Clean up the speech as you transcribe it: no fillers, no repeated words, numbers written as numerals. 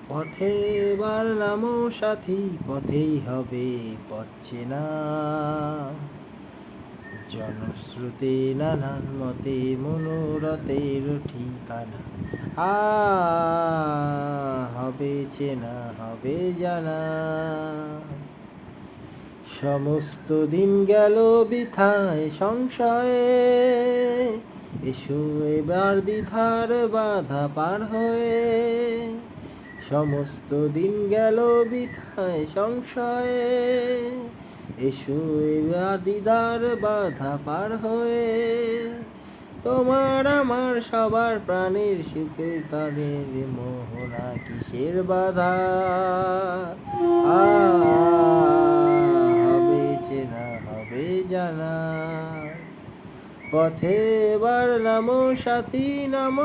পথে বাড়লাম সাথী, পথেই হবে পথ চেনা। জনশ্রুতি নানান মতে মনোরথের ঠিকানা। আ হবে চেনা, হবে জানা। সমস্ত দিন গেল বৃথায় সংশয়ে, এসো এবার দ্বিধার বাধা পার হয়ে। সমস্ত দিন গেল বৃথায় সংশয়ে, এসো এবার দ্বিধার বাধা পার হয়ে। তোমার আমার সবার প্রাণের সুখের তারের মোহনা কিসের বাধা। আ হবে চেনা, হবে জানা। পথে বাড়লাম সাথী নাম।